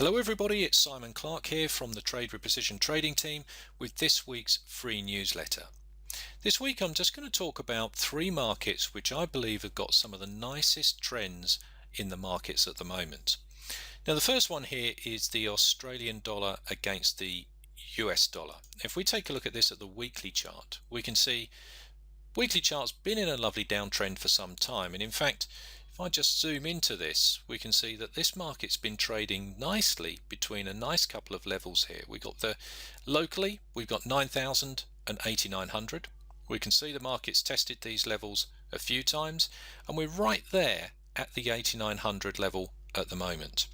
Hello everybody, it's Simon Clark here from the Trade with Precision Trading team with this week's free newsletter. This week I'm just going to talk about three markets which I believe have got some of the nicest trends in the markets at the moment. Now the first one here is the Australian dollar against the US dollar. If we take a look at this at the weekly chart, we can see weekly chart's been in a lovely downtrend for some time, and in fact if I just zoom into this, we can see that this market's been trading nicely between a nice couple of levels here. We've got locally, we've got 9,000 and 8,900. We can see the market's tested these levels a few times, and we're right there at the 8,900 level at the moment.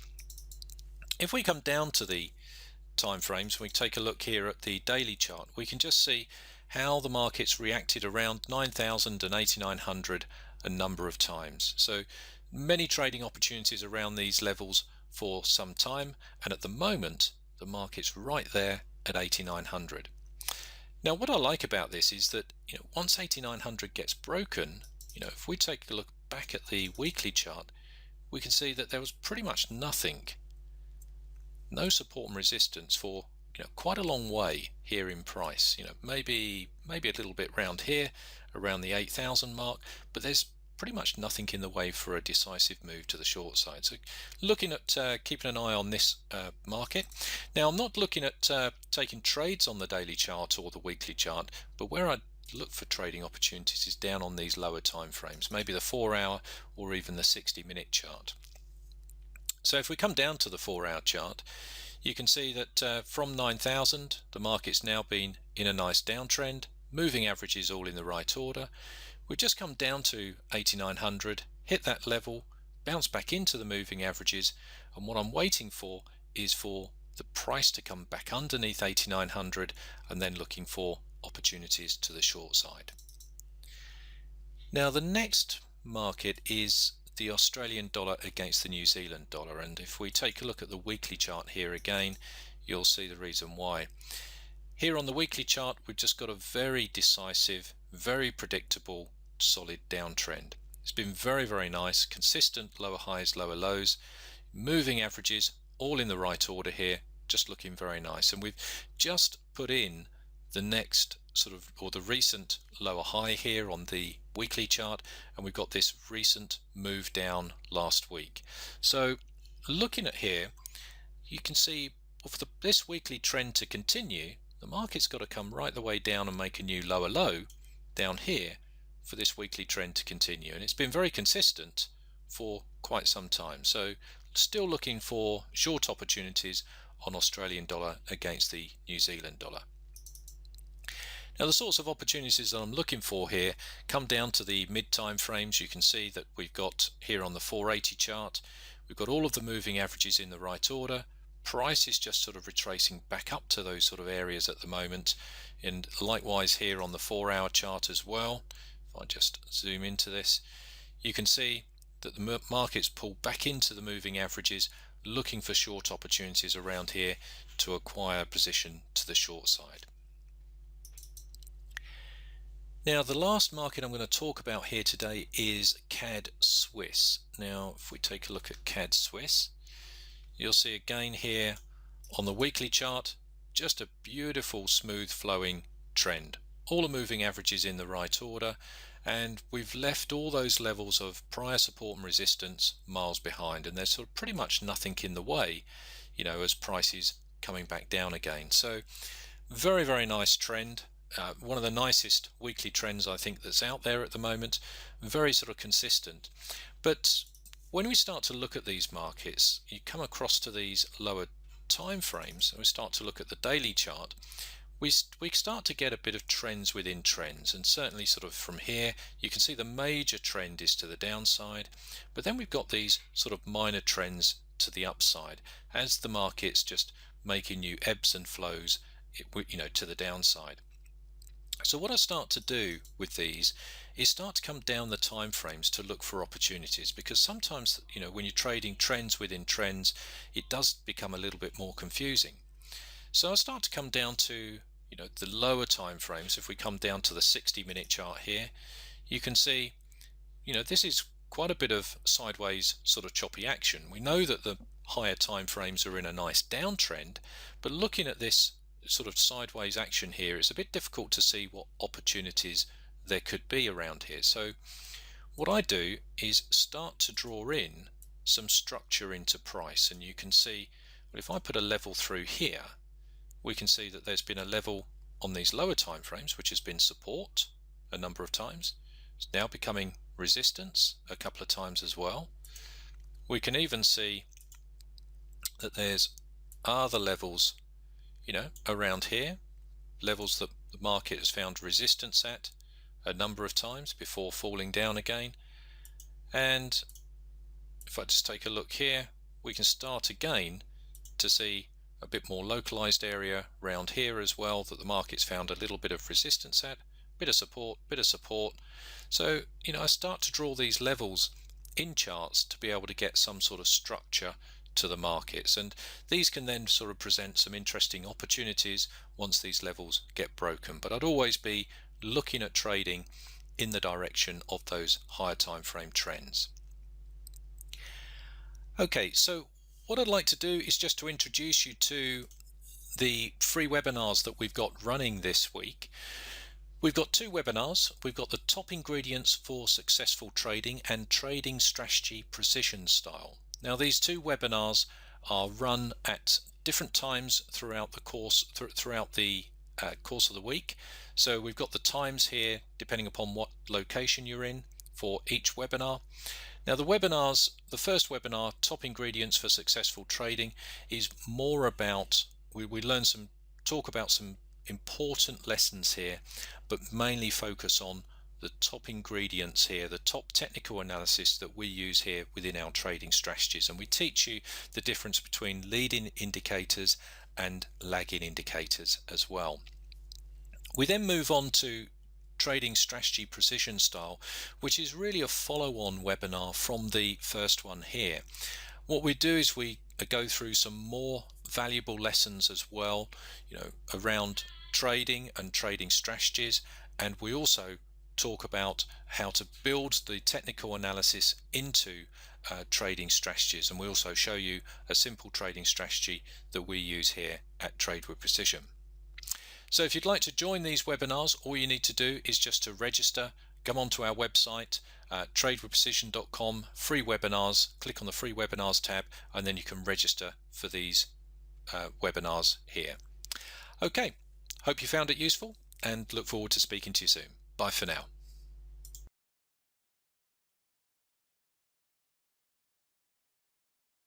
If we come down to the time frames, we take a look here at the daily chart, we can just see how the market's reacted around 9,000 and 8,900 a number of times. So many trading opportunities around these levels for some time, and at the moment the market's right there at 8,900. Now what I like about this is that once 8,900 gets broken, if we take a look back at the weekly chart, we can see that there was pretty much no support and resistance for quite a long way here in price. Maybe a little bit round here around the 8,000 mark, but there's pretty much nothing in the way for a decisive move to the short side. So looking at keeping an eye on this market. Now I'm not looking at taking trades on the daily chart or the weekly chart, but where I look for trading opportunities is down on these lower time frames, maybe the 4-hour or even the 60-minute chart. So if we come down to the 4-hour chart, you can see that from 9,000 the market's now been in a nice downtrend, moving averages all in the right order. We've just come down to 8,900, hit that level, bounce back into the moving averages, and what I'm waiting for is for the price to come back underneath 8,900 and then looking for opportunities to the short side. Now the next market is the Australian dollar against the New Zealand dollar, and if we take a look at the weekly chart here again, you'll see the reason why. Here on the weekly chart we've just got a very decisive, very predictable, solid downtrend. It's been very nice, consistent lower highs, lower lows, moving averages all in the right order here, just looking very nice. And we've just put in the next the recent lower high here on the weekly chart, and we've got this recent move down last week. So looking at here, you can see for this weekly trend to continue, the market's got to come right the way down and make a new lower low down here for this weekly trend to continue, and it's been very consistent for quite some time. So still looking for short opportunities on Australian dollar against the New Zealand dollar. Now the sorts of opportunities that I'm looking for here come down to the mid time frames. You can see that we've got here on the 480 chart, we've got all of the moving averages in the right order. Price is just retracing back up to those areas at the moment, and likewise here on the 4-hour chart as well. If I just zoom into this, you can see that the market's pulled back into the moving averages, looking for short opportunities around here to acquire position to the short side. Now the last market I'm going to talk about here today is CAD Swiss. Now if we take a look at CAD Swiss, you'll see again here on the weekly chart just a beautiful smooth flowing trend, all the moving averages in the right order, and we've left all those levels of prior support and resistance miles behind, and there's pretty much nothing in the way as prices coming back down again. So very nice trend. One of the nicest weekly trends I think that's out there at the moment, very consistent. But when we start to look at these markets, you come across to these lower time frames and we start to look at the daily chart, we start to get a bit of trends within trends, and certainly from here you can see the major trend is to the downside, but then we've got these minor trends to the upside as the market's just making new ebbs and flows to the downside. So what I start to do with these is start to come down the time frames to look for opportunities, because sometimes when you're trading trends within trends, it does become a little bit more confusing. So I start to come down to the lower time frames. If we come down to the 60-minute chart here, you can see this is quite a bit of sideways sort of choppy action. We know that the higher time frames are in a nice downtrend, but looking at this sort of sideways action here, it's a bit difficult to see what opportunities there could be around here. So what I do is start to draw in some structure into price, and you can see, well, if I put a level through here, we can see that there's been a level on these lower time frames which has been support a number of times. It's now becoming resistance a couple of times as well. We can even see that there's other levels, around here, levels that the market has found resistance at a number of times before falling down again. And if I just take a look here, we can start again to see a bit more localized area around here as well that the market's found a little bit of resistance at, bit of support. So I start to draw these levels in charts to be able to get some sort of structure to the markets, and these can then sort of present some interesting opportunities once these levels get broken. But I'd always be looking at trading in the direction of those higher time frame trends. Okay, so what I'd like to do is just to introduce you to the free webinars that we've got running this week. We've got two webinars. We've got the top ingredients for successful trading and trading strategy precision style. Now these two webinars are run at different times throughout the course of the week. So we've got the times here depending upon what location you're in for each webinar. Now the first webinar, top ingredients for successful trading, is more about, we talk about some important lessons here, but mainly focus on the top ingredients here, the top technical analysis that we use here within our trading strategies. And we teach you the difference between leading indicators and lagging indicators as well. We then move on to trading strategy precision style, which is really a follow-on webinar from the first one here. What we do is we go through some more valuable lessons as well, around trading and trading strategies, and we also talk about how to build the technical analysis into trading strategies, and we also show you a simple trading strategy that we use here at Trade with Precision. So if you'd like to join these webinars, all you need to do is just to register. Come onto our website, tradewithprecision.com, free webinars, click on the free webinars tab, and then you can register for these webinars here. Okay, hope you found it useful and look forward to speaking to you soon. Bye for now.